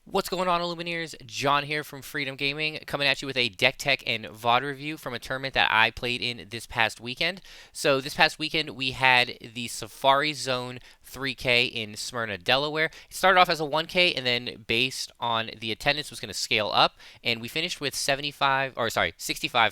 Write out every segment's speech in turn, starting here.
What's going on, Illumineers? John here from Freedom Gaming, coming at you with a deck tech and VOD review from a tournament that I played in this past weekend. So this past weekend we had the Safari Zone 3K in Smyrna, Delaware. It started off as a 1K and then based on the attendance was going to scale up, and we finished with 65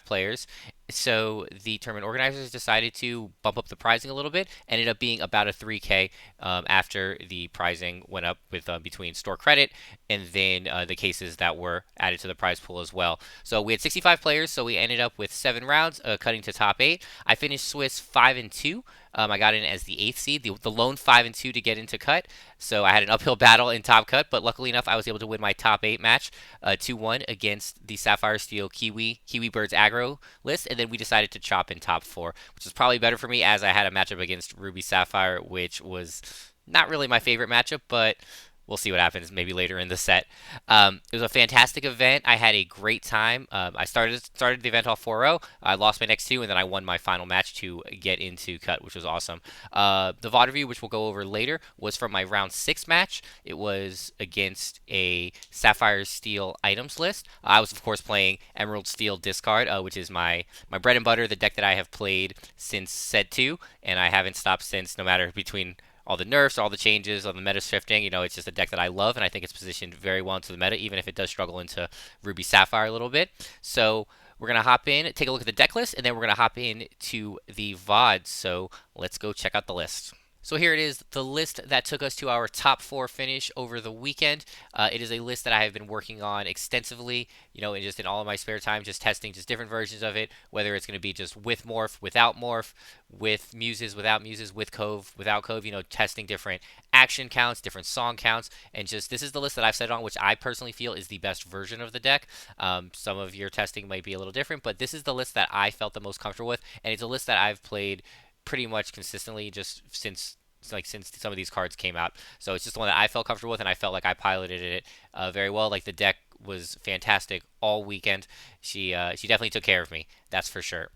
players. So the tournament organizers decided to bump up the pricing a little bit. Ended up being about a 3K after the pricing went up with between store credit and then the cases that were added to the prize pool as well. So we had 65 players, so we ended up with 7 rounds, cutting to top 8. I finished Swiss 5-2. I got in as the 8th seed, the lone 5-2 to get into cut. So I had an uphill battle in top cut, but luckily enough, I was able to win my top 8 match 2-1 against the Sapphire Steel Kiwi Birds aggro list, and then we decided to chop in top 4, which was probably better for me as I had a matchup against Ruby Sapphire, which was not really my favorite matchup, but we'll see what happens maybe later in the set. It was a fantastic event. I had a great time. I started the event off 4-0. I lost my next two, and then I won my final match to get into cut, which was awesome. The VOD review, which we'll go over later, was from my round 6 match. It was against a Sapphire Steel items list. I was, of course, playing Emerald Steel Discard, which is my bread and butter, the deck that I have played since set 2, and I haven't stopped since, no matter between all the nerfs, all the changes, all the meta shifting. It's just a deck that I love, and I think it's positioned very well into the meta, even if it does struggle into Ruby Sapphire a little bit. So we're going to hop in, take a look at the deck list, and then we're going to hop in to the VODs. So let's go check out the list. So here it is, the list that took us to our top 4 finish over the weekend. It is a list that I have been working on extensively, and just in all of my spare time, just testing just different versions of it, whether it's going to be just with morph, without morph, with muses, without muses, with cove, without cove, testing different action counts, different song counts, and just this is the list that I've set on, which I personally feel is the best version of the deck. Some of your testing might be a little different, but this is the list that I felt the most comfortable with, and it's a list that I've played pretty much consistently just since some of these cards came out. So it's just the one that I felt comfortable with, and I felt like I piloted it very well. Like the deck was fantastic all weekend. She definitely took care of me. That's for sure.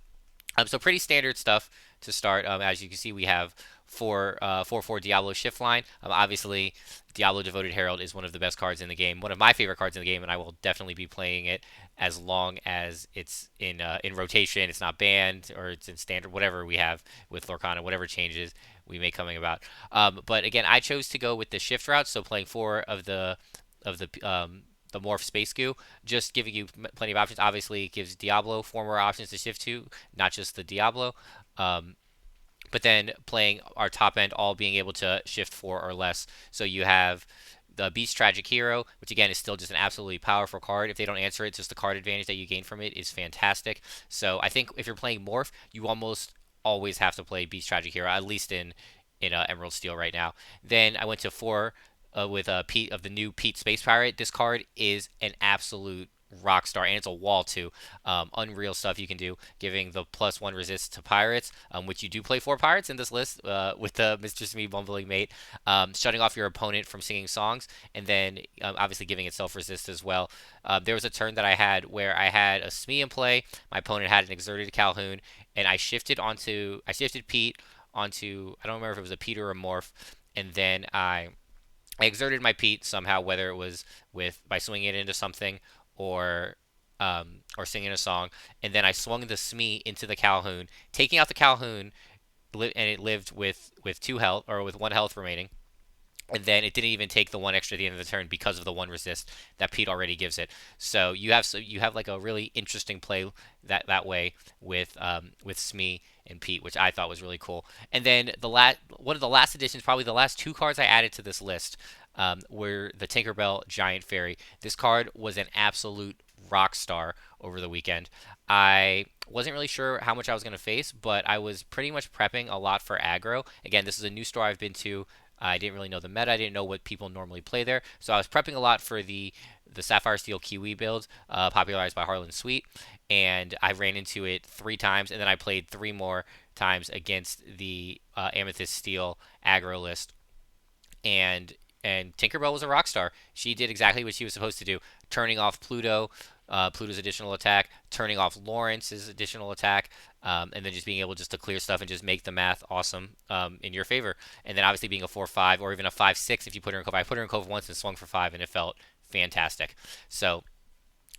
So pretty standard stuff to start. As you can see, we have 4/4 Diablo shift line. Obviously, Diablo Devoted Herald is one of the best cards in the game, one of my favorite cards in the game, and I will definitely be playing it as long as it's in rotation. It's not banned or it's in standard, whatever we have with Lorcana, whatever changes we may coming about. But again, I chose to go with the shift route, so playing 4 of the morph space goo, just giving you plenty of options. Obviously, it gives Diablo 4 more options to shift to, not just the Diablo. Um, but then playing our top end, all being able to shift 4 or less. So you have the Beast Tragic Hero, which again is still just an absolutely powerful card. If they don't answer it, just the card advantage that you gain from it is fantastic. So I think if you're playing Morph, you almost always have to play Beast Tragic Hero, at least in Emerald Steel right now. Then I went to 4 with Pete of the new Pete Space Pirate. This card is an absolute rock star, and it's a wall too. Unreal stuff you can do, giving the +1 resist to pirates, which you do play 4 pirates in this list with the Mistress Me Bumbling Mate, shutting off your opponent from singing songs, and then obviously giving itself resist as well. There was a turn that I had where I had a Smee in play, my opponent had an Exerted Calhoun, and I shifted Pete onto, I don't remember if it was a Pete or a Morph, and then I exerted my Pete somehow, whether it was by swinging it into something or or singing a song, and then I swung the Smee into the Calhoun, taking out the Calhoun, and it lived with 2 health or with 1 health remaining. And then it didn't even take the 1 extra at the end of the turn because of the 1 resist that Pete already gives it. So you have like a really interesting play that way with Smee and Pete, which I thought was really cool. And then one of the last additions, probably the last 2 cards I added to this list, were the Tinkerbell Giant Fairy. This card was an absolute rock star over the weekend. I wasn't really sure how much I was going to face, but I was pretty much prepping a lot for aggro. Again, this is a new store I've been to. I didn't really know the meta. I didn't know what people normally play there. So I was prepping a lot for the Sapphire Steel Kiwi build, popularized by Harlan Sweet. And I ran into it 3 times, and then I played 3 more times against the Amethyst Steel aggro list. And Tinkerbell was a rock star. She did exactly what she was supposed to do, turning off Pluto's additional attack, turning off Lawrence's additional attack, and then just being able just to clear stuff and just make the math awesome in your favor. And then obviously being a 4/5 or even a 5/6 if you put her in cove. I put her in cove once and swung for 5, and it felt fantastic. So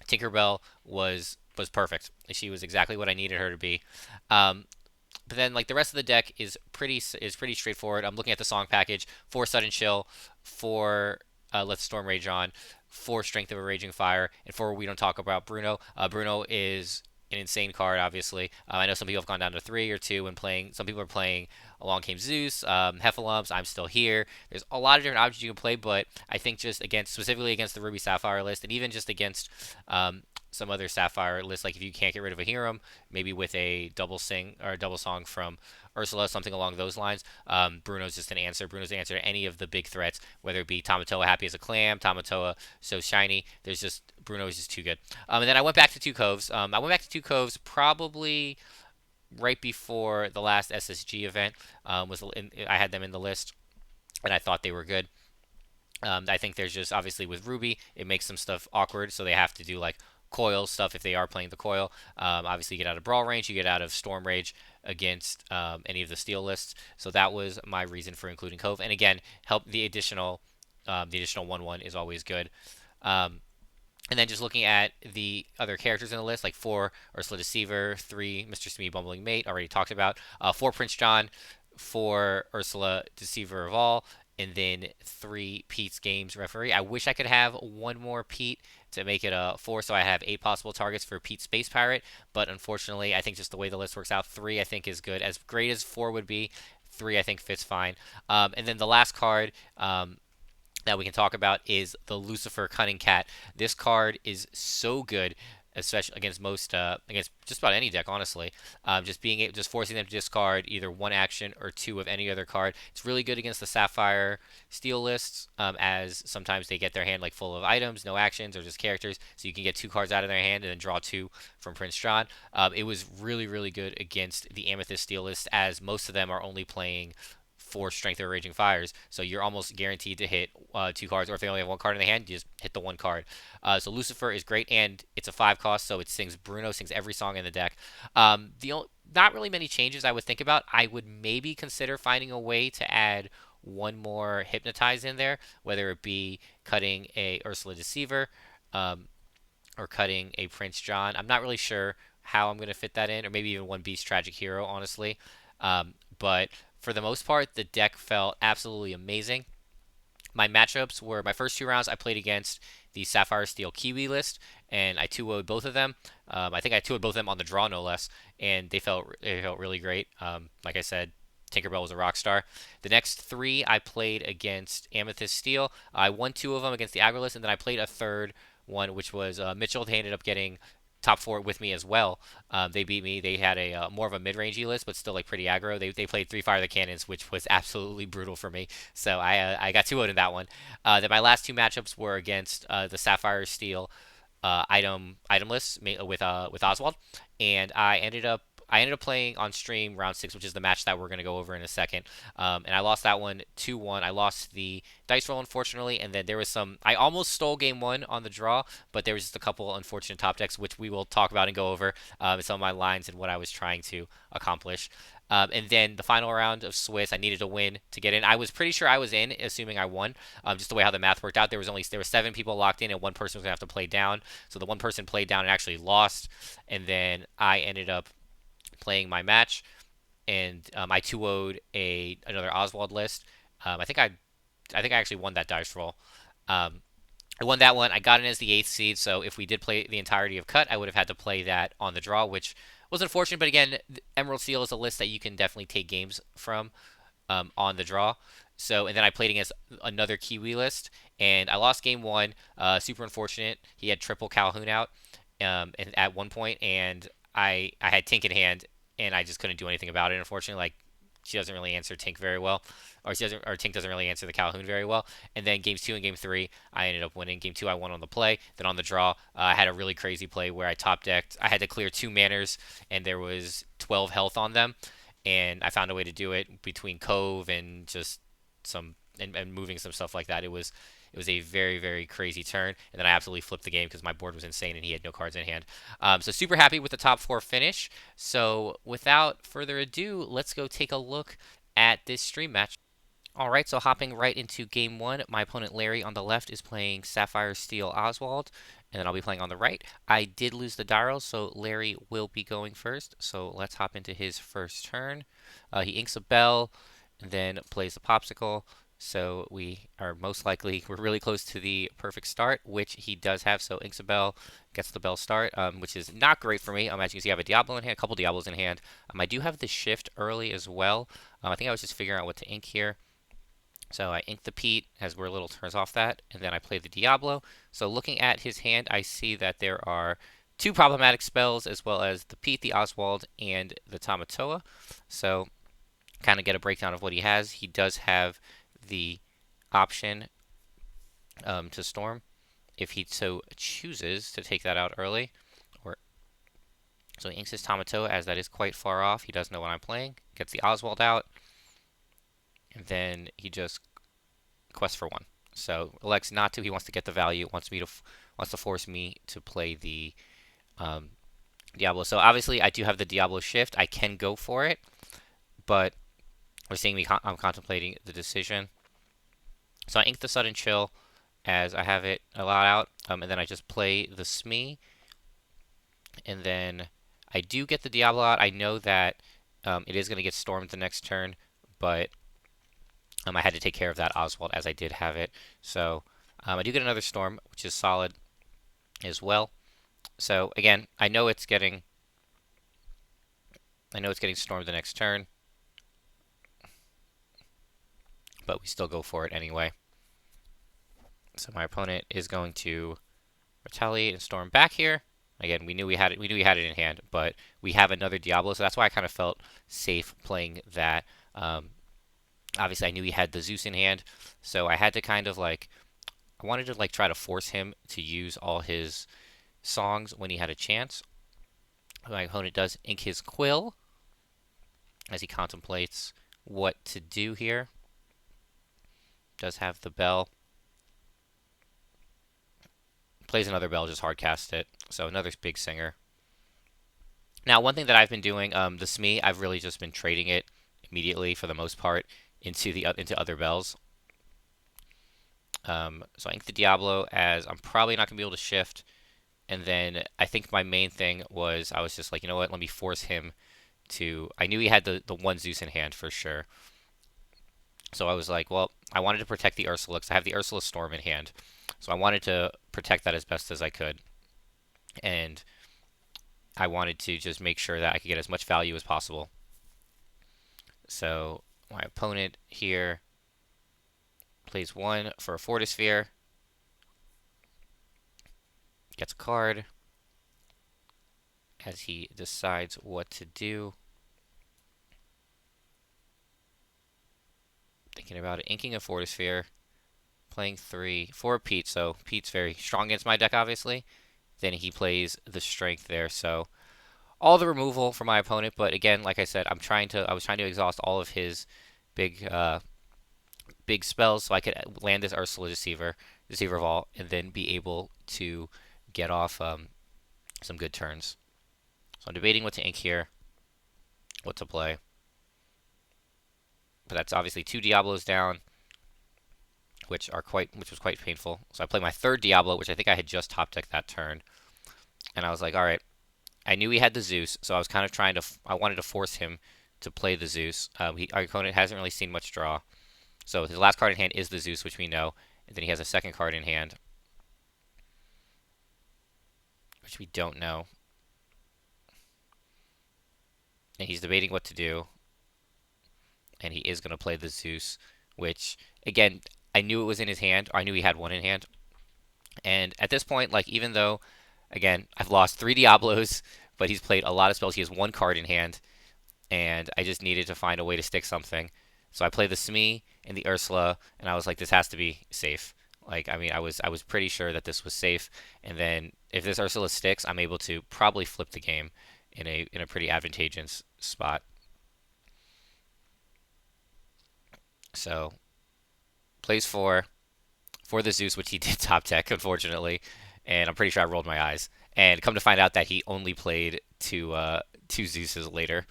Tinkerbell was perfect. She was exactly what I needed her to be. Um, but then like the rest of the deck is pretty straightforward. I'm looking at the song package: 4 Sudden Chill, 4 Let the Storm Rage On, 4 Strength of a Raging Fire, and 4 We Don't Talk About Bruno. Bruno is an insane card, obviously. I know some people have gone down to 3 or 2 and playing. Some people are playing Along Came Zeus, Heffalumps, I'm Still Here. There's a lot of different options you can play, but I think just against specifically against the Ruby Sapphire list, and even just against some other Sapphire lists, like if you can't get rid of a Hiram, maybe with a double sing or a double song from Ursula, something along those lines. Bruno's just an answer. Bruno's an answer to any of the big threats, whether it be Tamatoa Happy as a Clam, Tamatoa So Shiny. There's just Bruno is just too good. And then I went back to Two Coves. I went back to Two Coves probably right before the last SSG event. I had them in the list, and I thought they were good. I think there's just obviously with Ruby, it makes some stuff awkward, so they have to do like coil stuff if they are playing the coil. Obviously, you get out of brawl range, you get out of storm rage against any of the steel lists. So that was my reason for including Cove. And again, help the additional 1/1 is always good. Um, and then just looking at the other characters in the list, like 4 Ursula Deceiver, 3 Mr. Smee Bumbling Mate, already talked about, 4 Prince John, 4 Ursula Deceiver of All, and then 3 Pete's Games Referee. I wish I could have one more Pete to make it a 4, so I have 8 possible targets for Pete Space Pirate, but unfortunately, I think just the way the list works out, 3 I think is good. As great as 4 would be, 3 I think fits fine. And then the last card, that we can talk about is the Lucifer Cunning Cat. This card is so good, especially against against just about any deck, honestly. Just forcing them to discard either 1 action or 2 of any other card. It's really good against the Sapphire Steel lists, as sometimes they get their hand like full of items, no actions, or just characters, so you can get 2 cards out of their hand and then draw 2 from Prince John. It was really, really good against the Amethyst Steel list, as most of them are only playing 4 Strength of Raging Fires, so you're almost guaranteed to hit 2 cards, or if they only have 1 card in the hand, you just hit the 1 card. So Lucifer is great, and it's a 5 cost, so it sings Bruno, sings every song in the deck. Not really many changes I would think about. I would maybe consider finding a way to add one more Hypnotize in there, whether it be cutting a Ursula Deceiver, or cutting a Prince John. I'm not really sure how I'm going to fit that in, or maybe even one Beast Tragic Hero, honestly. But for the most part, the deck felt absolutely amazing. My matchups were my first 2 rounds I played against the Sapphire Steel Kiwi list, and I 2-0'd both of them. I think I 2-0'd both of them on the draw, no less, and they felt really great. Like I said, Tinkerbell was a rock star. The next 3 I played against Amethyst Steel. I won 2 of them against the aggro list, and then I played a third one, which was Mitchell. They ended up getting top 4 with me as well. They beat me. They had a more of a mid-rangey list, but still like pretty aggro. They played 3 Fire the Cannons, which was absolutely brutal for me. So I got 2 out in that one. Then my last 2 matchups were against the Sapphire Steel item lists with Oswald, and I ended up playing on stream round 6, which is the match that we're going to go over in a second. And I lost that one 2-1. I lost the dice roll, unfortunately, and then there was I almost stole game 1 on the draw, but there was just a couple unfortunate top decks, which we will talk about and go over some of my lines and what I was trying to accomplish. And then the final round of Swiss, I needed to win to get in. I was pretty sure I was in, assuming I won. Just the way how the math worked out, there were 7 people locked in, and 1 person was gonna have to play down. So the 1 person played down and actually lost, and then I ended up playing my match, and I 2-0'd another Oswald list. I think I actually won that dice roll. I won that one. I got in as the 8th seed, so if we did play the entirety of Cut, I would have had to play that on the draw, which was unfortunate. But again, Emerald Seal is a list that you can definitely take games from on the draw. So, and then I played against another Kiwi list, and I lost game 1. Super unfortunate. He had triple Calhoun out at one point, and I had Tink in hand, and I just couldn't do anything about it. Unfortunately, like she doesn't really answer Tink very well, or Tink doesn't really answer the Calhoun very well. And then games 2 and game 3, I ended up winning. Game 2, I won on the play. Then on the draw, I had a really crazy play where I top decked. I had to clear 2 manners, and there was 12 health on them, and I found a way to do it between Cove and just and moving some stuff like that. It was a very, very crazy turn, and then I absolutely flipped the game because my board was insane and he had no cards in hand. So super happy with the top 4 finish. So without further ado, let's go take a look at this stream match. All right, so hopping right into game one, my opponent Larry on the left is playing Sapphire, Steel, Oswald, and then I'll be playing on the right. I did lose the dial, so Larry will be going first. So let's hop into his first turn. He inks a bell, and then plays the popsicle. So we are most likely, we're really close to the perfect start, which he does have. So inks a bell, gets the bell start, which is not great for me. As you can see, I have a Diablo in hand, a couple Diablos in hand. I do have the shift early as well. I think I was just figuring out what to ink here. So I ink the Pete as we're a little turns off that, and then I play the Diablo. So looking at his hand, I see that there are two problematic spells as well as the Pete, the Oswald, and the Tamatoa. So kind of get a breakdown of what he has. He does have the option to Storm if he so chooses to take that out early. Or so he inks his Tamatoa as that is quite far off. He does know what I'm playing. Gets the Oswald out, and then he just quest for one. So elects not to. He wants to get the value. Wants to force me to play the Diablo. So obviously I do have the Diablo shift. I can go for it, but we're seeing me. I'm contemplating the decision. So I ink the sudden chill as I have it allowed out, and then I just play the Smee, and then I do get the Diablo out. I know that it is going to get stormed the next turn, but I had to take care of that Oswald as I did have it. So I do get another storm, which is solid as well. So again, I know it's getting stormed the next turn, but we still go for it anyway. So my opponent is going to retaliate and storm back here. Again, we knew we had it. We knew we had it in hand, but we have another Diablo, so that's why I kind of felt safe playing that. Obviously, I knew he had the Zeus in hand, so I had to kind of I wanted to try to force him to use all his songs when he had a chance. My opponent does ink his Quill as he contemplates what to do here. Does have the bell. Plays another bell, just hard cast it. So another big singer. Now, one thing that I've been doing, the Smee, I've really just been trading it immediately for the most part into other bells. So I ink the Diablo as I'm probably not going to be able to shift. And then I think my main thing was I was just like, you know what, let me force him to... I knew he had the one Zeus in hand for sure. So I was like, well, I wanted to protect the Ursula because I have the Ursula Storm in hand. So I wanted to protect that as best as I could. And I wanted to just make sure that I could get as much value as possible. So my opponent here plays one for a Fortisphere. Gets a card as he decides what to do. Thinking about it, inking a Fortisphere, playing 3 for Pete. So Pete's very strong against my deck, obviously. Then he plays the Strength there. So all the removal for my opponent, but again, like I said, I was trying to exhaust all of his big spells so I could land this Ursula Deceiver Vault, and then be able to get off some good turns. So I'm debating what to ink here, what to play. But that's obviously 2 Diablos down, which was quite painful. So I play my 3rd Diablo, which I think I had just top decked that turn. And I was like, all right, I knew he had the Zeus, so I was kind of I wanted to force him to play the Zeus. Our opponent hasn't really seen much draw. So his last card in hand is the Zeus, which we know. And then he has a second card in hand, which we don't know. And he's debating what to do. And he is going to play the Zeus, which, again, I knew it was in his hand, or I knew he had one in hand. And at this point, even though, again, I've lost 3 Diablos, but he's played a lot of spells, he has 1 card in hand, and I just needed to find a way to stick something. So I played the Smee and the Ursula, and I was like, this has to be safe. I was pretty sure that this was safe. And then if this Ursula sticks, I'm able to probably flip the game in a pretty advantageous spot. So plays 4 for the Zeus, which he did top deck, unfortunately, and I'm pretty sure I rolled my eyes. And come to find out that he only played two Zeuses later,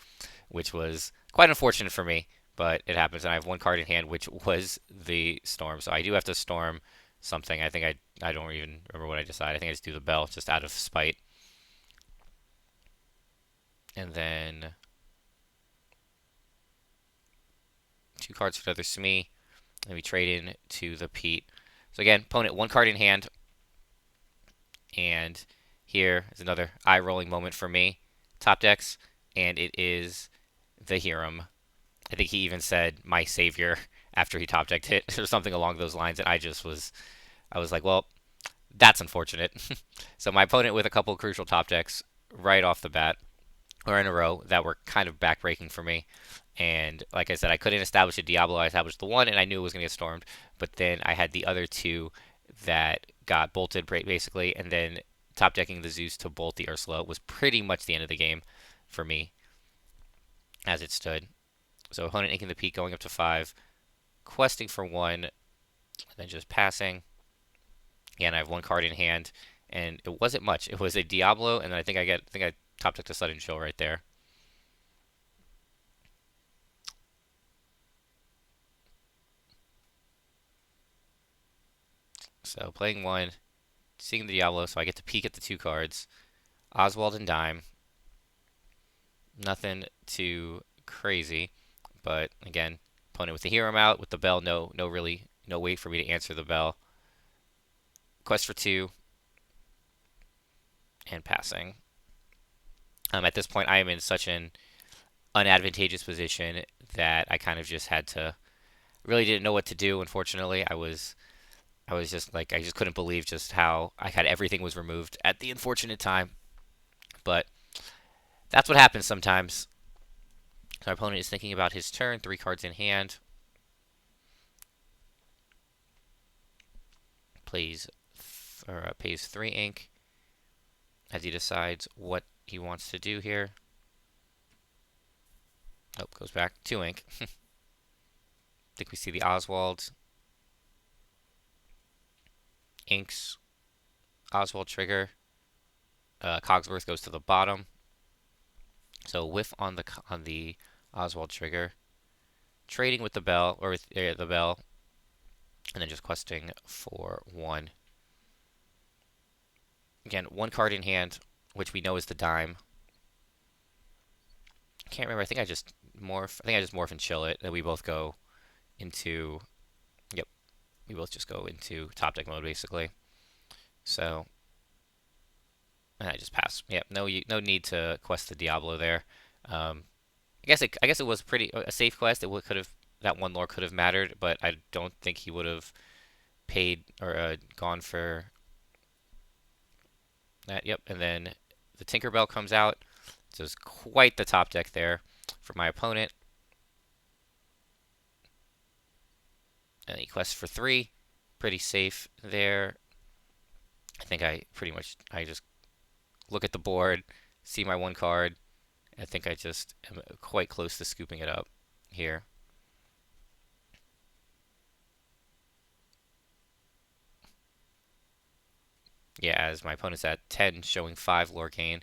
which was quite unfortunate for me. but it happens, and I have one card in hand, which was the storm. So I do have to storm something. I don't even remember what I decided. I think I just do the bell just out of spite, and then two cards for the other Smee. And we trade in to the Pete. So again, opponent one card in hand, and here is another eye rolling moment for me. Top decks, and it is the Hiram. I think he even said my savior after he top decked it or something along those lines, and I was like, well, that's unfortunate. So my opponent with a couple of crucial top decks right off the bat, or in a row, that were kind of backbreaking for me. And like I said, I couldn't establish a Diablo. I established the one, and I knew it was going to get stormed. But then I had the other two that got bolted basically, and then top decking the Zeus to bolt the Ursula was pretty much the end of the game for me as it stood. So opponent inking the peak, going up to 5, questing for 1, and then just passing. Again, I have one card in hand, and it wasn't much. It was a Diablo, and then I think I top decked a Sudden Chill right there. So playing 1, seeing the Diablo, so I get to peek at the 2 cards. Oswald and Dime. Nothing too crazy, but again, opponent with the Hero out, with the bell, no way for me to answer the bell. Quest for 2, and passing. At this point, I am in such an unadvantageous position that I kind of just had to, really didn't know what to do. Unfortunately, I was just like, I just couldn't believe just how I had everything was removed at the unfortunate time. But that's what happens sometimes. So our opponent is thinking about his turn, 3 cards in hand. Pays 3 ink as he decides what he wants to do here. Oh, goes back 2 ink. I think we see the Oswald. Inks. Oswald trigger. Cogsworth goes to the bottom. So whiff on the Oswald trigger. Trading with the bell, or with the bell, and then just questing for 1. Again, 1 card in hand, which we know is the Dime. I can't remember. I think I just morph. I think I just morph and chill it. And we both go into. Yep, we both just go into top deck mode basically. So, and I just pass. Yep, no need to quest the Diablo there. I guess it was pretty a safe quest. It could have, that one lore could have mattered, but I don't think he would have paid or gone for that. Yep, and then the Tinkerbell comes out. So it's quite the top deck there for my opponent. And he quests for 3. Pretty safe there. I think I just look at the board, see my 1 card. I think I just am quite close to scooping it up here. Yeah, as my opponent's at 10, showing 5 lore gain.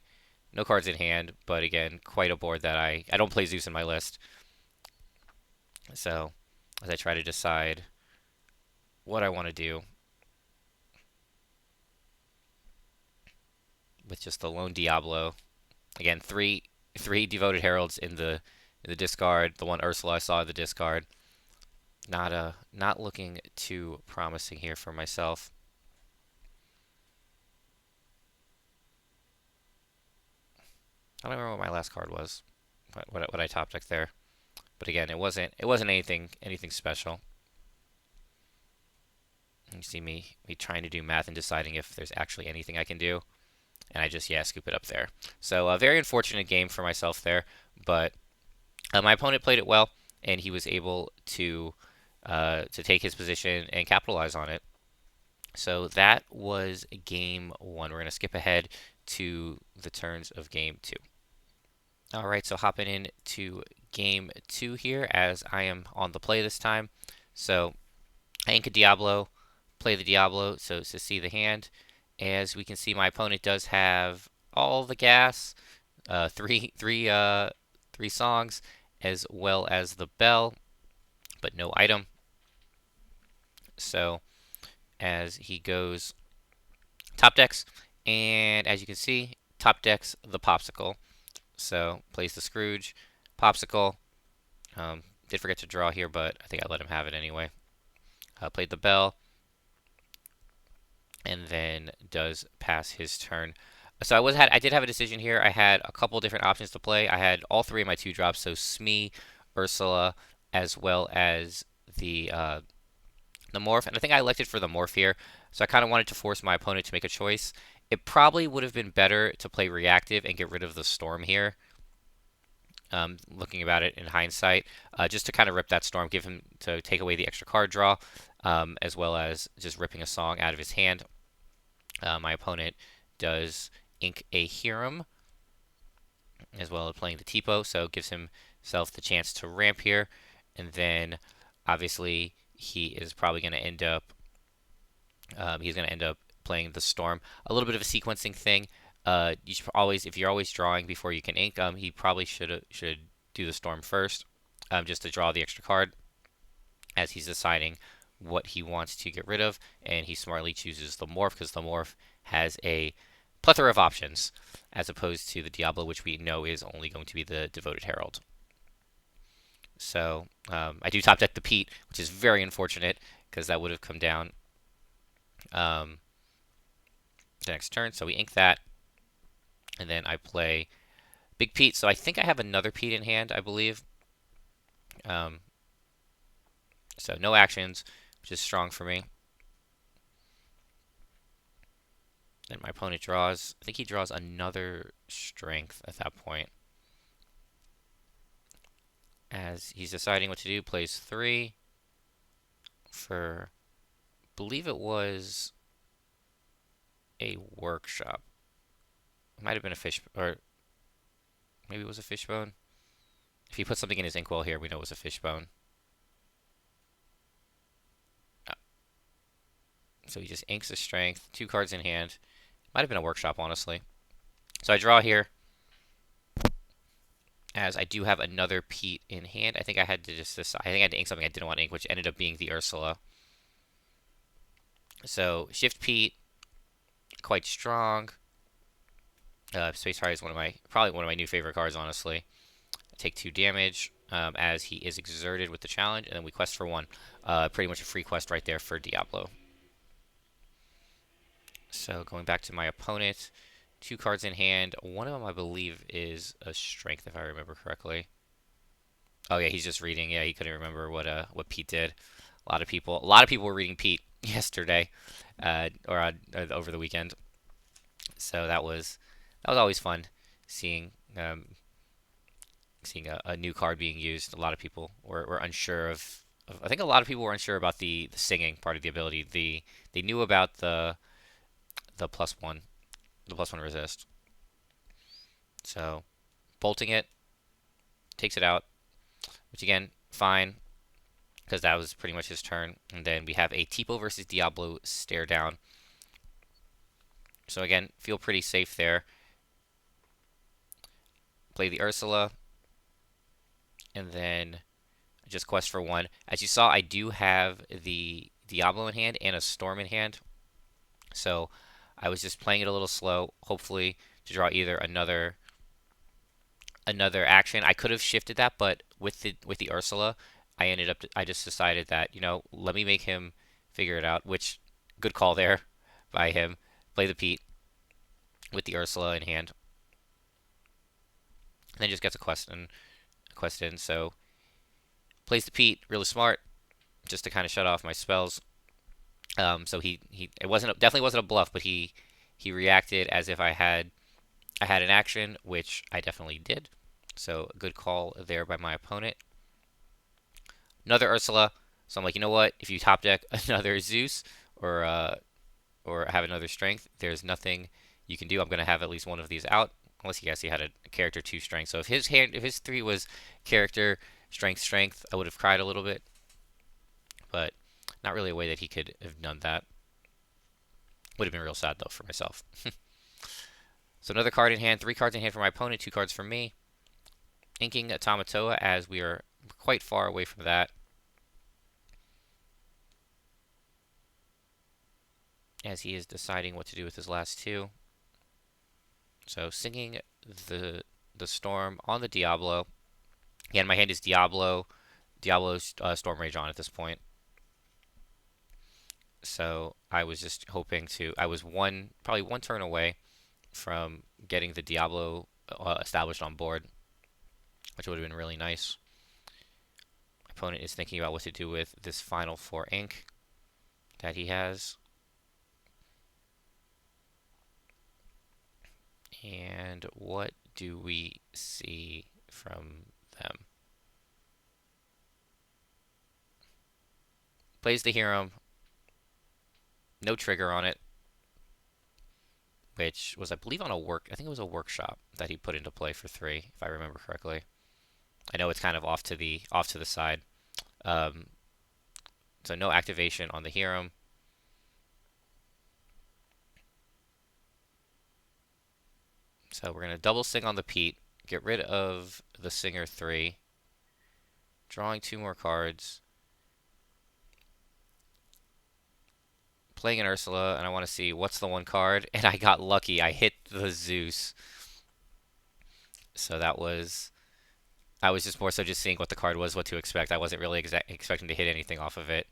No cards in hand, but again, quite a board that I don't play Zeus in my list. So, as I try to decide what I want to do with just the lone Diablo. Again, three Devoted Heralds in the discard. The one Ursula I saw in the discard. Not looking too promising here for myself. I don't remember what my last card was. What I top decked there. But again, it wasn't anything special. You see me trying to do math and deciding if there's actually anything I can do. And I just, scoop it up there. So a very unfortunate game for myself there. But my opponent played it well, and he was able to take his position and capitalize on it. So that was game 1. We're going to skip ahead to the turns of game 2. All right, so hopping into game 2 here as I am on the play this time. So I ink a Diablo, play the Diablo, so to see the hand. As we can see, my opponent does have all the gas, three songs, as well as the bell. but no item. So as he goes top decks, and as you can see, top decks the Popsicle. So plays the Scrooge, Popsicle. Did forget to draw here, but I think I let him have it anyway. Played the Bell, and then does pass his turn. So I did have a decision here. I had a couple different options to play. I had all three of my 2 drops, so Smee, Ursula, as well as the morph, and I think I elected for the morph here. So I kind of wanted to force my opponent to make a choice. It probably would have been better to play reactive and get rid of the storm here. Looking about it in hindsight, just to kind of rip that storm, give him to take away the extra card draw, as well as just ripping a song out of his hand. My opponent does ink a Hiram, as well as playing the Tipo, so it gives himself the chance to ramp here, and then obviously he is probably going to end up playing the storm. A little bit of a sequencing thing. You should always, if you're always drawing before you can ink, he probably should do the storm first, just to draw the extra card, as he's deciding what he wants to get rid of, and he smartly chooses the morph because the morph has a plethora of options, as opposed to the Diablo, which we know is only going to be the Devoted Herald. So I do top deck the Pete, which is very unfortunate because that would have come down the next turn. So we ink that, and then I play Big Pete. So I think I have another Pete in hand, I believe. So no actions, which is strong for me. Then my opponent draws. I think he draws another strength at that point. As he's deciding what to do, plays 3 for, I believe it was a workshop. It might have been a fish, or maybe it was a fishbone. If he put something in his inkwell here, we know it was a fishbone. So he just inks a strength, 2 cards in hand. Might have been a workshop, honestly. So I draw here, as I do have another Pete in hand. I think I had to just decide. I think I had to ink something I didn't want to ink, which ended up being the Ursula. So shift Pete, quite strong. Space Fire is probably one of my new favorite cards, honestly. Take 2 damage as he is exerted with the challenge, and then we quest for 1. Pretty much a free quest right there for Diablo. So going back to my opponent, 2 cards in hand. One of them, I believe, is a strength, if I remember correctly. Oh yeah, he's just reading. Yeah, he couldn't remember what Pete did. A lot of people were reading Pete yesterday, or over the weekend. So that was always fun, seeing a new card being used. A lot of people were unsure of. I think a lot of people were unsure about the singing part of the ability. They knew about the +1, the +1 resist. So bolting it takes it out, which again fine, because that was pretty much his turn. And then we have a Tipo versus Diablo stare down. So again, feel pretty safe there. Play the Ursula, and then just quest for 1. As you saw, I do have the Diablo in hand and a Storm in hand. So I was just playing it a little slow, hopefully to draw either another action. I could have shifted that, but with the Ursula, I just decided that, let me make him figure it out, which good call there by him. Play the Pete with the Ursula in hand. And then just gets a quest in. So plays the Pete, really smart, just to kind of shut off my spells. So definitely wasn't a bluff, but he reacted as if I had an action, which I definitely did. So a good call there by my opponent. Another Ursula. So I'm like, you know what? If you top deck another Zeus or have another strength, there's nothing you can do. I'm gonna have at least one of these out, unless he had a character 2 strength. So if his 3 was character strength, I would have cried a little bit, but not really a way that he could have done that. Would have been real sad though for myself. So another card in hand, 3 cards in hand for my opponent, 2 cards for me. Inking a Tamatoa, as we are quite far away from that. as he is deciding what to do with his last two. So singing the the storm on the Diablo. Again, my hand is Diablo's Storm Rage on at this point. So I was just hoping to. I was probably one turn away from getting the Diablo established on board, which would have been really nice. My opponent is thinking about what to do with this final 4 ink that he has. And what do we see from them? Plays the Hero, no trigger on it, which was, I believe, I think it was a workshop that he put into play for 3, if I remember correctly. I know it's kind of off to the side. Um, so no activation on the Hero. So we're going to double sing on the Pete, get rid of the Singer 3, drawing 2 more cards, playing an Ursula, and I want to see what's the one card, and I got lucky. I hit the Zeus. So I was just more so just seeing what the card was, what to expect. I wasn't really expecting to hit anything off of it.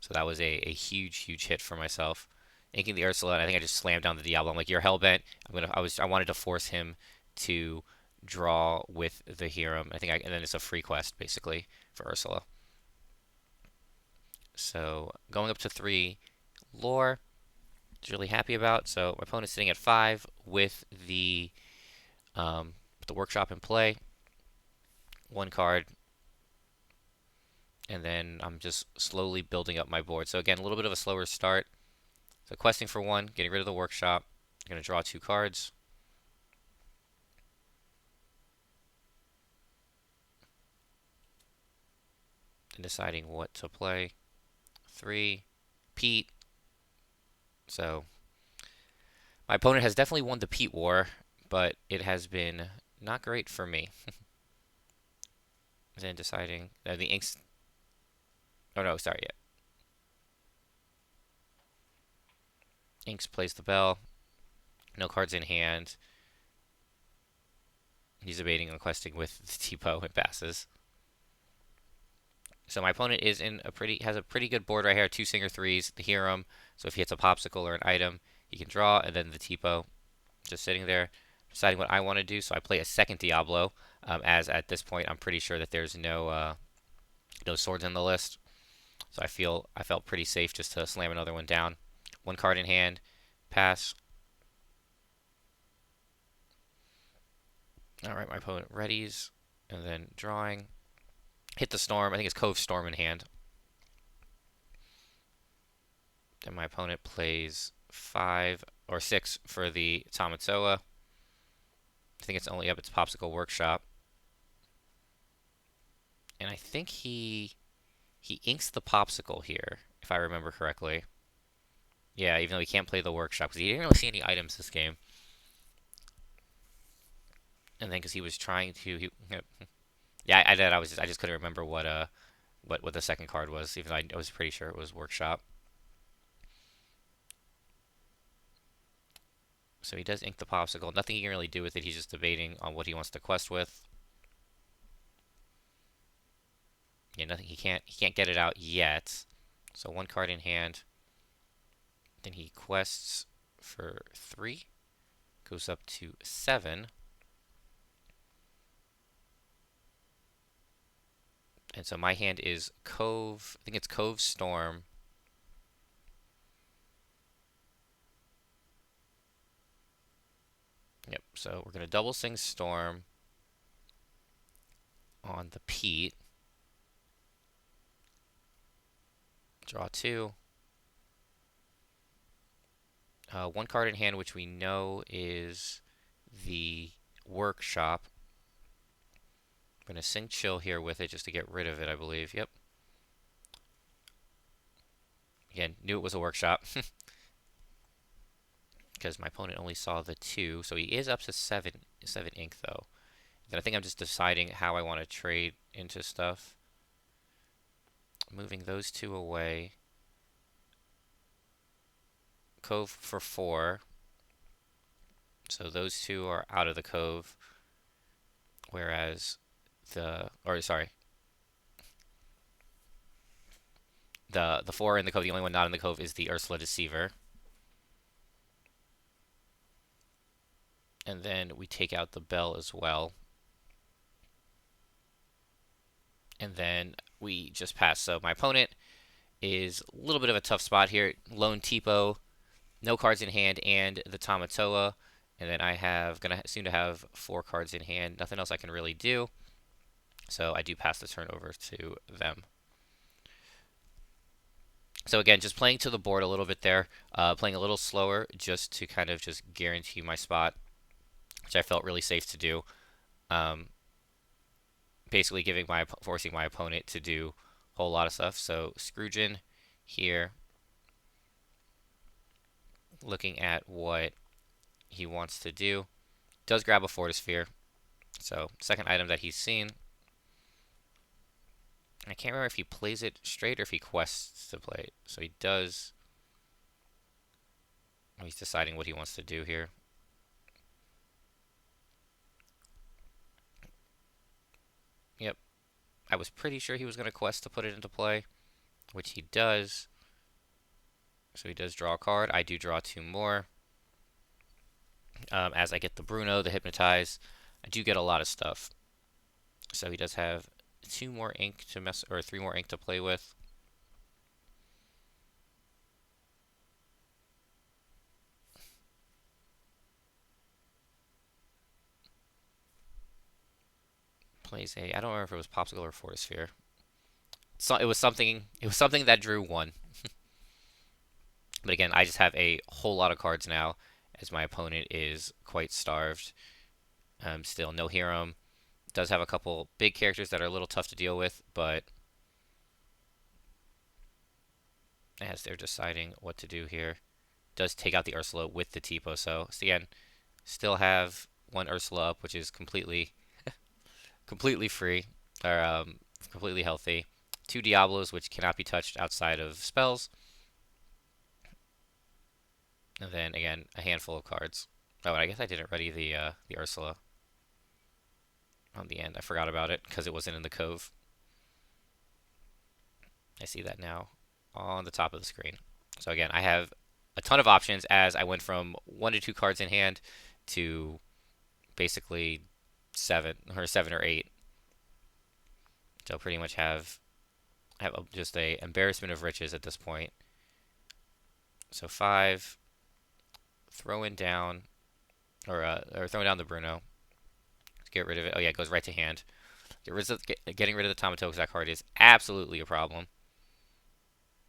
So that was a huge, huge hit for myself. Inking the Ursula, and I think I just slammed down the Diablo. I'm like, you're hellbent. I wanted to force him to draw with the Hero. And then it's a free quest basically for Ursula. So going up to 3 lore, is really happy about. So my opponent's sitting at 5 with the workshop in play. 1 card, and then I'm just slowly building up my board. So again, a little bit of a slower start. So questing for 1, getting rid of the workshop. I'm going to draw 2 cards. And deciding what to play. 3, Pete. So my opponent has definitely won the Pete War, but it has been not great for me. Then deciding the inks. Oh no, sorry, yeah. Inks plays the bell. No cards in hand. He's debating on questing with the T-Pow and passes. So my opponent is has a pretty good board right here. 2 Singer 3s, the Hero. So if he hits a popsicle or an item, he can draw, and then the T-Pow just sitting there, deciding what I want to do. So I play a second Diablo, as at this point I'm pretty sure that there's no swords in the list. So I felt pretty safe just to slam another one down. 1 card in hand, pass. All right, my opponent readies, and then drawing. Hit the Storm. I think it's Cove Storm in hand. Then my opponent plays 5 or 6 for the Tamatsoa. I think it's only up its Popsicle Workshop. And I think he inks the Popsicle here, if I remember correctly. Yeah, even though he can't play the Workshop, because he didn't really see any items this game. And then because he was trying to, yeah, I just couldn't remember what the second card was, even though I was pretty sure it was Workshop. So he does ink the Popsicle. Nothing he can really do with it. He's just debating on what he wants to quest with. Yeah, nothing. He can't get it out yet. So 1 card in hand. Then he quests for 3. Goes up to 7. And so my hand is Cove. I think it's Cove Storm. Yep. So we're gonna double sing Storm on the Pete. Draw 2. 1 card in hand, which we know is the Workshop. I'm going to sing Chill here with it just to get rid of it, I believe. Yep. Again, knew it was a Workshop. Because my opponent only saw the 2. So he is up to 7 ink, though. Then I think I'm just deciding how I want to trade into stuff. Moving those 2 away. Cove for 4. So those two are out of the cove, whereas or sorry, the 4 in the cove, the only one not in the cove is the Ursula Deceiver. And then we take out the bell as well. And then we just pass. So my opponent is a little bit of a tough spot here. Lone Tipo, no cards in hand, and the Tamatoa. And then I have gonna seem to have 4 cards in hand. Nothing else I can really do. So I do pass the turn over to them. So again, just playing to the board a little bit there, playing a little slower just to kind of just guarantee my spot, which I felt really safe to do. Basically forcing my opponent to do a whole lot of stuff. So Scroogin here, looking at what he wants to do, does grab a Fortisphere. So second item that he's seen. I can't remember if he plays it straight or if he quests to play it. So he does. He's deciding what he wants to do here. Yep. I was pretty sure he was going to quest to put it into play, which he does. So he does draw a card. I do draw 2 more. As I get the Bruno, the Hypnotize, I do get a lot of stuff. So he does have 2 more ink to mess, or 3 more ink to play with. Plays a, I don't remember if it was Popsicle or Fortisphere. So it was something. It was something that drew 1. But again, I just have a whole lot of cards now, as my opponent is quite starved. Still no Hiram. Does have a couple big characters that are a little tough to deal with, but as they're deciding what to do here, does take out the Ursula with the Tipo. So again, still have 1 Ursula up, which is completely free, or completely healthy. 2 Diablos, which cannot be touched outside of spells. And then again, a handful of cards. Oh, and I guess I didn't ready the Ursula on the end. I forgot about it because it wasn't in the cove. I see that now on the top of the screen. So again, I have a ton of options as I went from 1 to 2 cards in hand to basically 7 or 8. So pretty much have just a embarrassment of riches at this point. So 5, throwing down, or throwing down the Bruno. Let's get rid of it. Oh yeah, it goes right to hand. Getting rid of the Tamatoa because that card is absolutely a problem.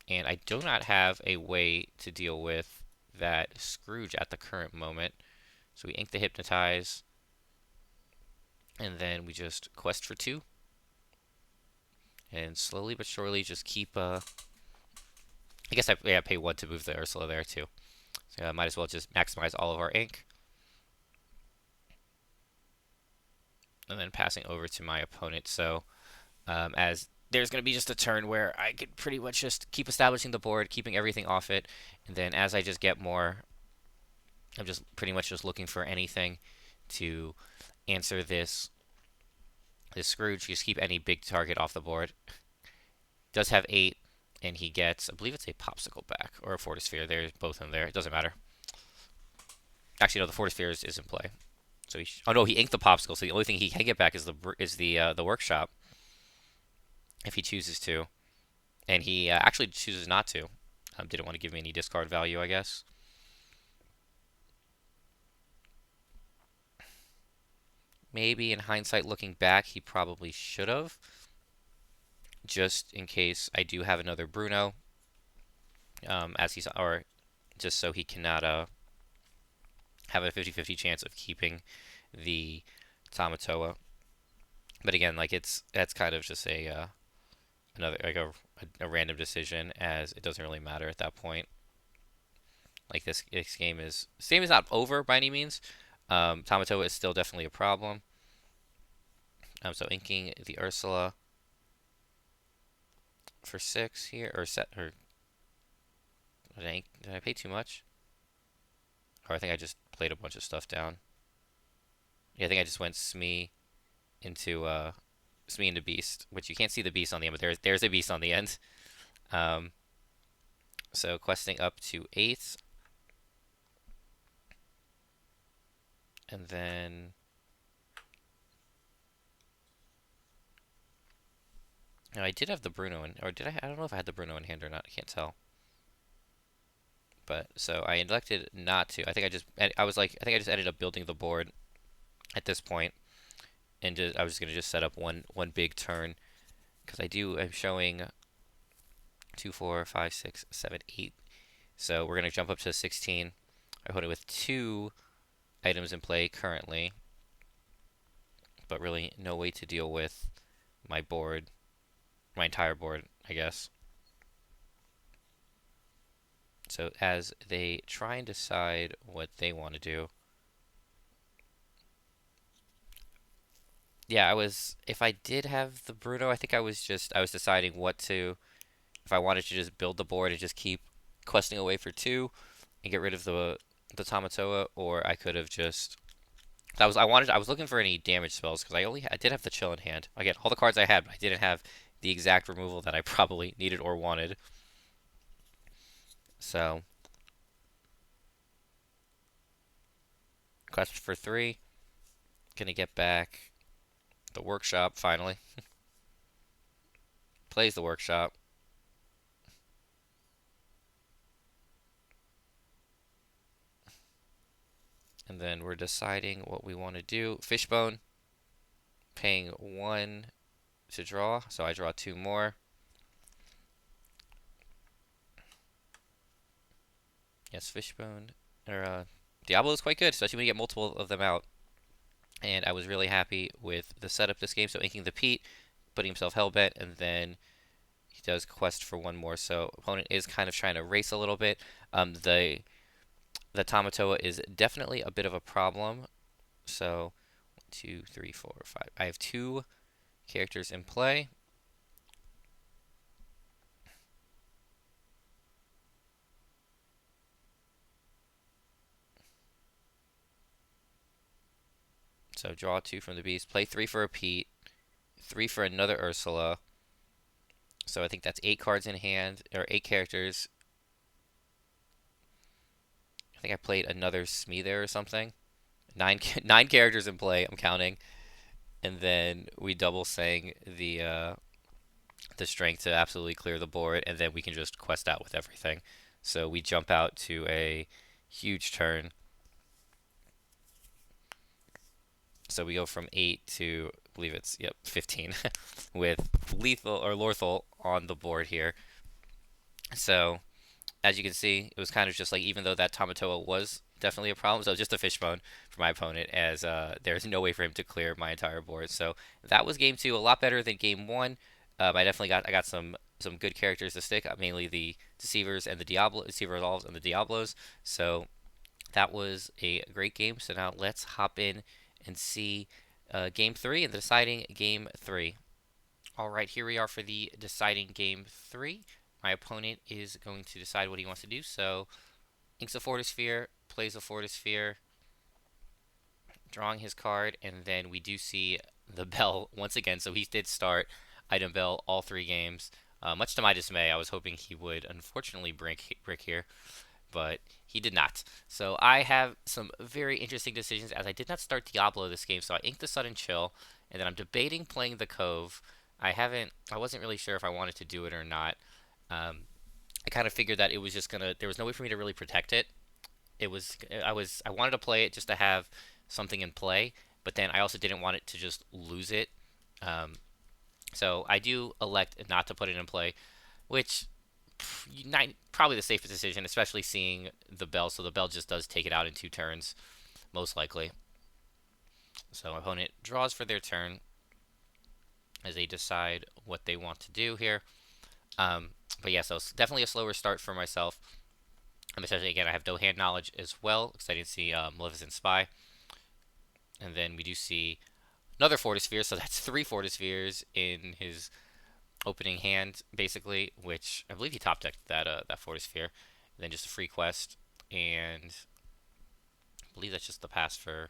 And I do not have a way to deal with that Scrooge at the current moment. So we ink the Hypnotize. And then we just quest for 2. And slowly but surely just keep... I guess I pay 1 to move the Ursula there too. So I might as well just maximize all of our ink. And then passing over to my opponent. So as there's going to be just a turn where I could pretty much just keep establishing the board, keeping everything off it. And then as I just get more, I'm just pretty much just looking for anything to answer this Scrooge. Just keep any big target off the board. Does have 8, and he gets, I believe it's a Popsicle back, or a Fortisphere. There's both in there. It doesn't matter. Actually, no, the Fortisphere is in play. So oh no, he inked the Popsicle. So the only thing he can get back is the workshop, if he chooses to, and he actually chooses not to. Didn't want to give me any discard value, I guess. Maybe in hindsight, looking back, he probably should have, just in case I do have another Bruno, as he's, or just so he cannot have a 50-50 chance of keeping the Tamatoa. But again, like that's kind of just a another like a random decision, as it doesn't really matter at that point. Like this game is not over by any means. Tamatoa is still definitely a problem. So inking the Ursula for 6 here, or did I pay too much? Or I think I just played a bunch of stuff down. Yeah, I think I just went into Smee into Beast, which you can't see the beast on the end, but there's a beast on the end. Um, so questing up to 8, and then no, I did have the Bruno in, or did I? I don't know if I had the Bruno in hand or not. I can't tell. But so I elected not to. I think I was like, I think I just ended up building the board at this point, and I was just gonna just set up one big turn because I'm showing 2, 4, 5, 6, 7, 8. So we're gonna jump up to 16. I put it with 2 items in play currently, but really no way to deal with my board, my entire board, I guess. So as they try and decide what they want to do, yeah, if I did have the Bruno, I think I was deciding if I wanted to just build the board and just keep questing away for 2 and get rid of the Tamatoa, or I could have just I was looking for any damage spells because I did have the chill in hand. Again, all the cards I had, but I didn't have the exact removal that I probably needed or wanted. So quest for 3, gonna get back the workshop finally. Plays the workshop. And then we're deciding what we want to do. Fishbone, paying 1 to draw, so I draw 2 more. Yes, Fishbone, or Diablo is quite good, especially when you get multiple of them out. And I was really happy with the setup this game. So inking the Pete, putting himself hellbent, and then he does quest for 1 more. So opponent is kind of trying to race a little bit. The Tamatoa is definitely a bit of a problem. So 1, 2, 3, 4, 5. I have 2 characters in play. So draw 2 from the beast, play 3 for a Pete, 3 for another Ursula. So I think that's 8 cards in hand, or 8 characters. I think I played another Smee there or something. 9 characters in play, I'm counting. And then we double sang the strength to absolutely clear the board, and then we can just quest out with everything. So we jump out to a huge turn. So we go from 8 to, I believe it's, yep, 15 with lethal or Lorthal on the board here. So as you can see, it was kind of just like, even though that Tamatoa was definitely a problem, so just a fishbone for my opponent, as there's no way for him to clear my entire board. So that was game 2, a lot better than game 1. I got some good characters to stick, mainly the Deceivers and the Deceiver Resolves and the Diablos. So that was a great game. So now let's hop in and see game 3 and the deciding game 3. All right, here we are for the deciding game 3. My opponent is going to decide what he wants to do. So inks a Fortisphere, plays a Fortisphere, drawing his card, and then we do see the bell once again. So he did start item bell all 3 games. Much to my dismay, I was hoping he would unfortunately brick here, but he did not. So I have some very interesting decisions, as I did not start Diablo this game. So I inked the Sudden Chill, and then I'm debating playing the Cove. I wasn't really sure if I wanted to do it or not. I kind of figured that it was just gonna, there was no way for me to really protect it. I wanted to play it just to have something in play, but then I also didn't want it to just lose it. Um, so I do elect not to put it in play, which probably the safest decision, especially seeing the bell. So the bell just does take it out in 2 turns, most likely. So my opponent draws for their turn as they decide what they want to do here. But yeah, so it's definitely a slower start for myself. Especially, again, I have no hand knowledge as well, because I didn't see Maleficent Spy. And then we do see another Fortisphere, so that's 3 Fortispheres in his opening hand, basically, which I believe he top decked that Fortisphere. And then just a free quest, and I believe that's just the pass for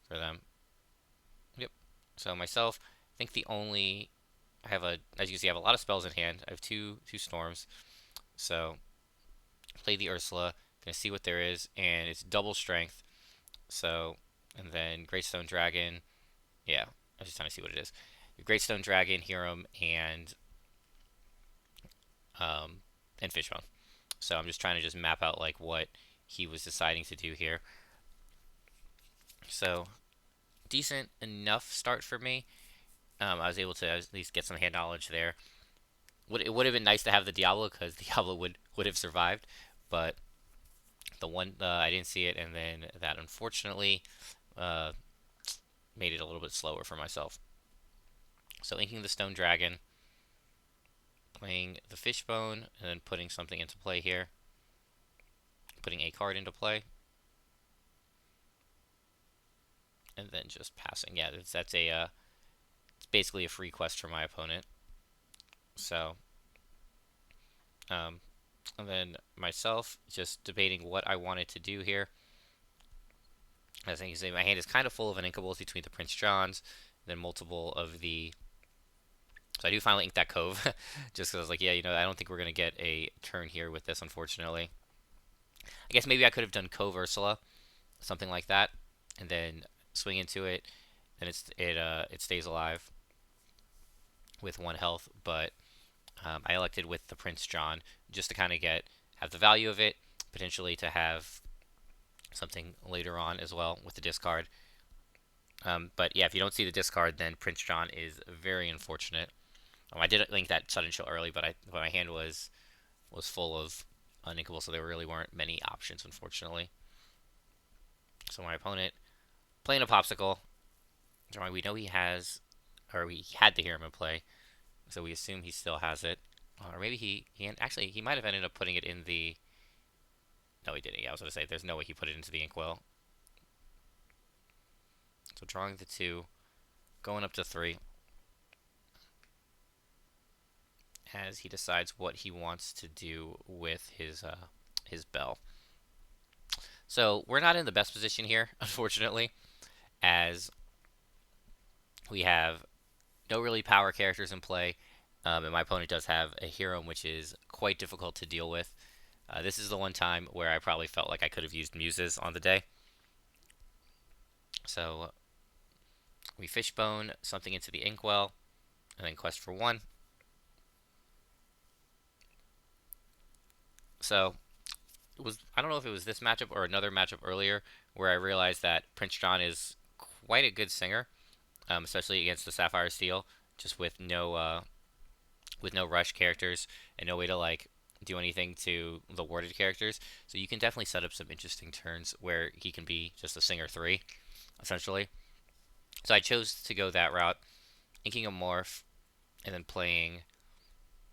them. Yep. So myself, I think the only I have a as you can see, I have a lot of spells in hand. I have two storms. So play the Ursula. Gonna see what there is, and it's double strength. So and then Greystone Dragon. Yeah, I was just trying to see what it is. Greystone Dragon, Hiram, um, and Fishbone. So I'm just trying to just map out like what he was deciding to do here. So decent enough start for me. I was able to at least get some hand knowledge there. It would have been nice to have the Diablo because Diablo would have survived, but the one I didn't see it, and then that unfortunately uh, made it a little bit slower for myself. So inking the Stone Dragon, playing the Fishbone, and then putting something into play here, putting a card into play, and then just passing. Yeah, that's a it's basically a free quest for my opponent. So um, and then myself just debating what I wanted to do here. As I can say, my hand is kind of full of uninkables between the Prince Johns, then multiple of the. So I do finally ink that Cove, just because I was like, yeah, I don't think we're gonna get a turn here with this, unfortunately. I guess maybe I could have done Cove Ursula, something like that, and then swing into it, and it stays alive with 1 health. But I elected with the Prince John just to kind of have the value of it, potentially to have something later on as well with the discard. But yeah, if you don't see the discard, then Prince John is very unfortunate. I did link that sudden chill early, but my hand was full of uninkable, so there really weren't many options, unfortunately. So my opponent playing a popsicle. We know he has, or we had to hear him in play, so we assume he still has it, or maybe actually he might have ended up putting it in the. No, he didn't. Yeah, I was gonna say there's no way he put it into the inkwell. So drawing the 2, going up to 3, as he decides what he wants to do with his bell. So we're not in the best position here, unfortunately, as we have no really power characters in play, and my opponent does have a hero which is quite difficult to deal with. This is the one time where I probably felt like I could have used muses on the day. So we fishbone something into the inkwell, and then quest for 1. So I don't know if it was this matchup or another matchup earlier where I realized that Prince John is quite a good singer, especially against the Sapphire Steel, just with no rush characters and no way to like do anything to the warded characters. So you can definitely set up some interesting turns where he can be just a singer 3, essentially. So I chose to go that route, inking a morph, and then playing.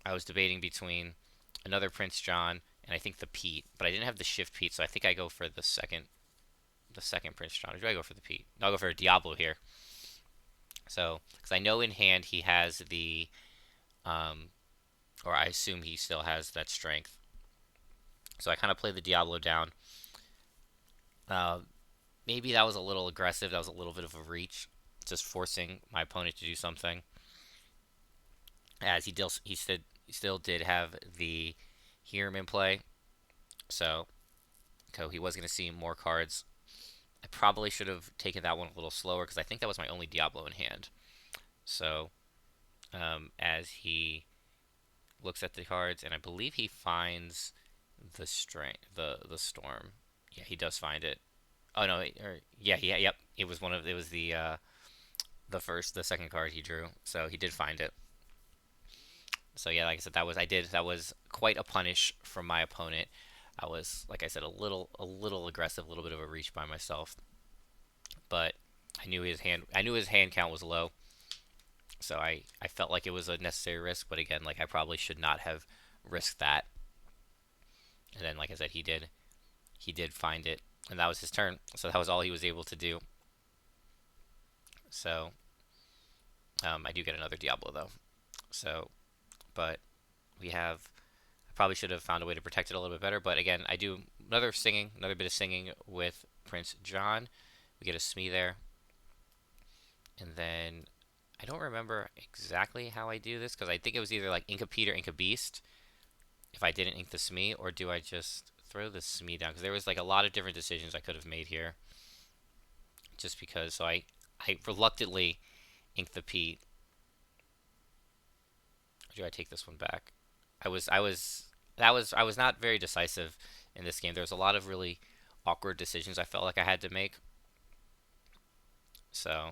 I was debating between another Prince John and I think the Pete, but I didn't have the shift Pete, so I think I go for the second Prince John. Or do I go for the Pete? No, I'll go for a Diablo here. So, because I know in hand he has the, or I assume he still has that strength. So I kind of play the Diablo down. Uh, Maybe that was a little aggressive. That was a little bit of a reach, just forcing my opponent to do something. As he still did have the Hiram in play, so he was going to see more cards. I probably should have taken that one a little slower because I think that was my only Diablo in hand. So as he looks at the cards, and I believe he finds the storm. Yeah, he does find it. Oh no, yep. It was the second card he drew, so he did find it. So yeah, like I said, that was quite a punish from my opponent. I was, like I said, a little aggressive, a little bit of a reach by myself, but I knew his hand count was low, so I felt like it was a necessary risk. But again, like I probably should not have risked that. And then, like I said, he did find it, and that was his turn. So that was all he was able to do. So I do get another Diablo though. So, but we have. I probably should have found a way to protect it a little bit better. But again, I do another bit of singing with Prince John. We get a Smee there. And then I don't remember exactly how I do this because I think it was either like Inca Pete or Inca Beast if I didn't ink the Smee, or do I just throw the Smee down? Because there was like a lot of different decisions I could have made here. Just because, so I reluctantly ink the Pete. Or do I take this one back? I was not very decisive in this game. There was a lot of really awkward decisions I felt like I had to make. So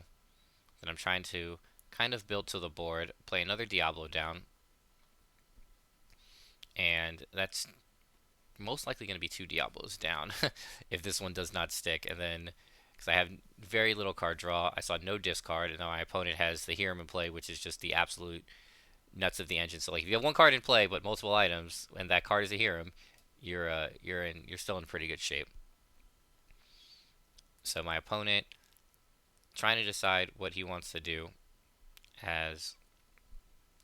then I'm trying to kind of build to the board, play another Diablo down, and that's most likely going to be two Diablos down if this one does not stick. And then, because I have very little card draw, I saw no discard, and now my opponent has the Hiram in play, which is just the absolute nuts of the engine. So like, if you have one card in play but multiple items, and that card is a Hiram, you're still in pretty good shape. So my opponent trying to decide what he wants to do, as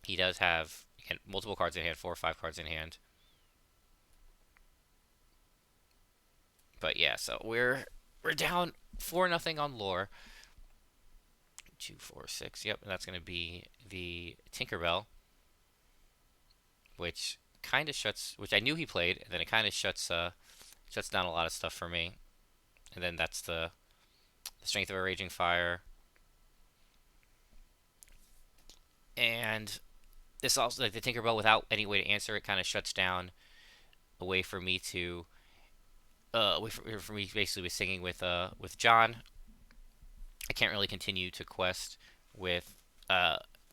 he does have again, multiple cards in hand, 4 or 5 cards in hand. But yeah, so we're down 4-0 on lore. 2, 4, 6. Yep, and that's going to be the Tinkerbell, which kind of shuts, which I knew he played, and then it kind of shuts down a lot of stuff for me. And then that's the Strength of a Raging Fire. And this also, like the Tinkerbell, without any way to answer it, kind of shuts down a way for me to, for me basically with singing with John. I can't really continue to quest with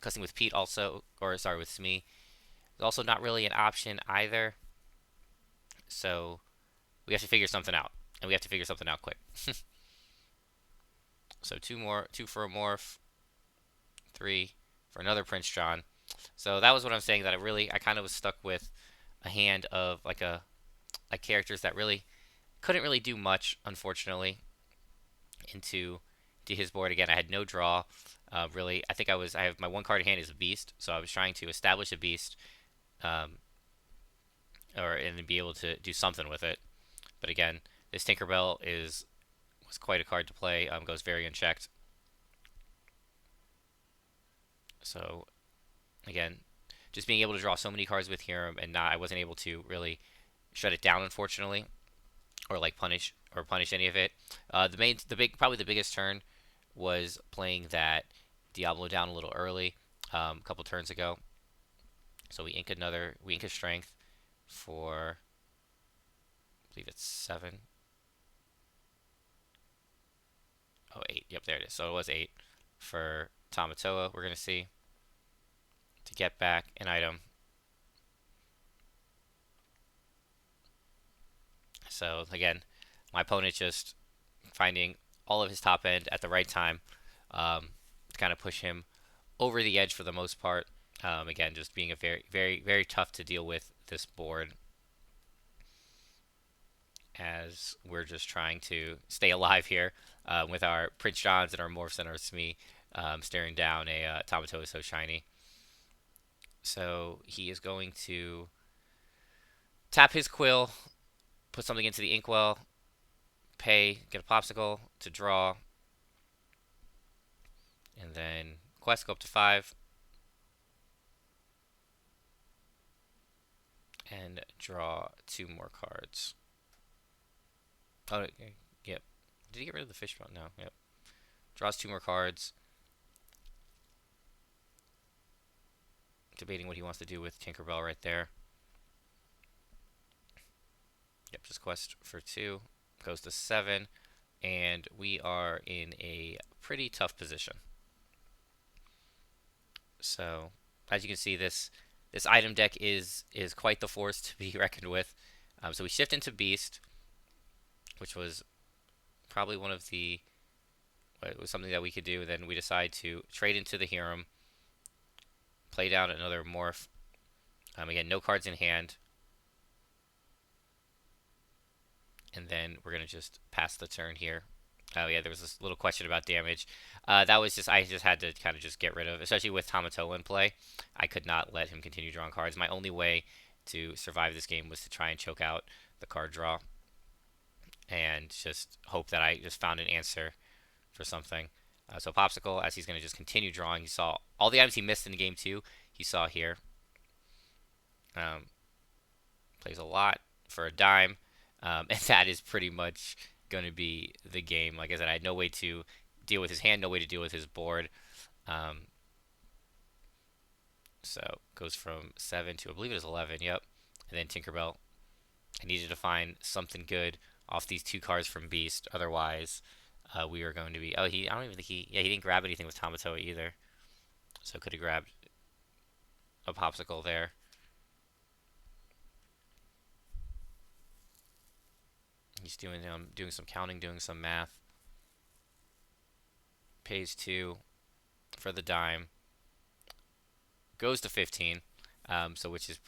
questing with Pete also, or sorry, with Smee. It's also not really an option either. So we have to figure something out, and we have to figure something out quick. So 2 for a morph, 3 for another Prince John. So that was what I'm saying, that I kind of was stuck with a hand of like characters that really couldn't really do much, unfortunately, into his board. Again, I had no draw. Really, I think I have my one card in hand is a beast, so I was trying to establish a beast, and be able to do something with it. But again, this Tinkerbell was quite a card to play. Goes very unchecked. So again, just being able to draw so many cards with Hiram, and I wasn't able to really shut it down, unfortunately, or like punish any of it. Probably the biggest turn was playing that Diablo down a little early, a couple turns ago. So we ink a strength for, I believe it's 7. Oh, 8. Yep, there it is. So it was 8 for Tamatoa. We're gonna see to get back an item. So again, my opponent just finding all of his top end at the right time, to kind of push him over the edge for the most part. Again, just being a very, very, very tough to deal with this board, as we're just trying to stay alive here, with our Prince Johns and our Morphs and our Smee, staring down a Tamatoa so shiny. So he is going to tap his Quill, put something into the Inkwell, pay, get a Popsicle to draw, and then quest, go up to 5, and draw 2 more cards. Oh, yep. Did he get rid of the fishbone? No, yep. Draws 2 more cards. Debating what he wants to do with Tinkerbell right there. Yep, just quest for 2. Goes to 7. And we are in a pretty tough position. So, as you can see, this item deck is quite the force to be reckoned with. So we shift into Beast, which was probably it was something that we could do. Then we decide to trade into the Hiram, play down another Morph. Again, no cards in hand. And then we're going to just pass the turn here. Oh yeah, there was this little question about damage. That was just, I just had to kind of just get rid of, especially with Tamatoa in play. I could not let him continue drawing cards. My only way to survive this game was to try and choke out the card draw. and just hope that I just found an answer for something. So Popsicle, as he's going to just continue drawing, he saw all the items he missed in the game too. He saw here. Um, Plays a lot for a dime, and that is pretty much going to be the game. Like I said, I had no way to deal with his hand, no way to deal with his board. Um, so goes from 7 to I believe it is 11. Yep, and then Tinkerbell. I needed to find something good off these 2 cards from Beast. Otherwise, we are going to be. Oh, he. I don't even think he. Yeah, he didn't grab anything with Tamatoa either. So could have grabbed a Popsicle there. He's doing some counting, doing some math. Pays 2 for the dime. Goes to 15. So which is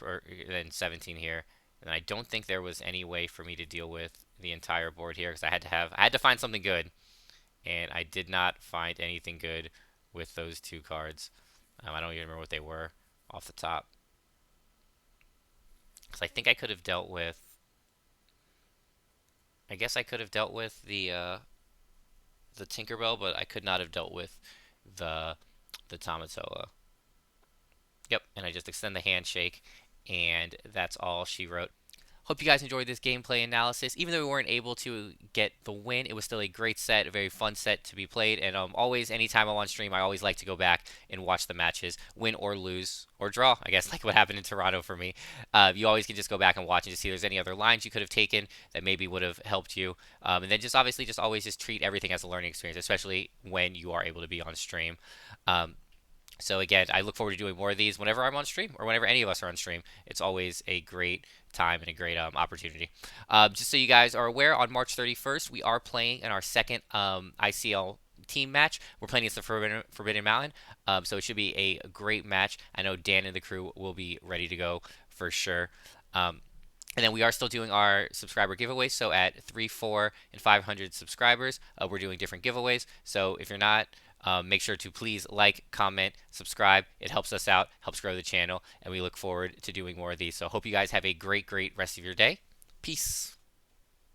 then 17 here. And I don't think there was any way for me to deal with the entire board here because I had to find something good, and I did not find anything good with those 2 cards. I don't even remember what they were off the top because I think I could have dealt with. I guess I could have dealt with the Tinkerbell, but I could not have dealt with the Tamatoa. Yep, and I just extend the handshake, and that's all she wrote. Hope you guys enjoyed this gameplay analysis. Even though we weren't able to get the win, it was still a great set, a very fun set to be played. And always, anytime I'm on stream, I always like to go back and watch the matches, win or lose or draw. I guess like what happened in Toronto for me. You always can just go back and watch and just see if there's any other lines you could have taken that maybe would have helped you. And then just obviously, just always just treat everything as a learning experience, especially when you are able to be on stream. Um, so again, I look forward to doing more of these whenever I'm on stream or whenever any of us are on stream. It's always a great time and a great opportunity. Just so you guys are aware, on March 31st, we are playing in our second ICL team match. We're playing against the Forbidden Mountain, so it should be a great match. I know Dan and the crew will be ready to go for sure. And then we are still doing our subscriber giveaways. So at 3, 4, and 500 subscribers, we're doing different giveaways. So if you're not, make sure to please like, comment, subscribe. It helps us out, helps grow the channel, and we look forward to doing more of these. So hope you guys have a great rest of your day. Peace.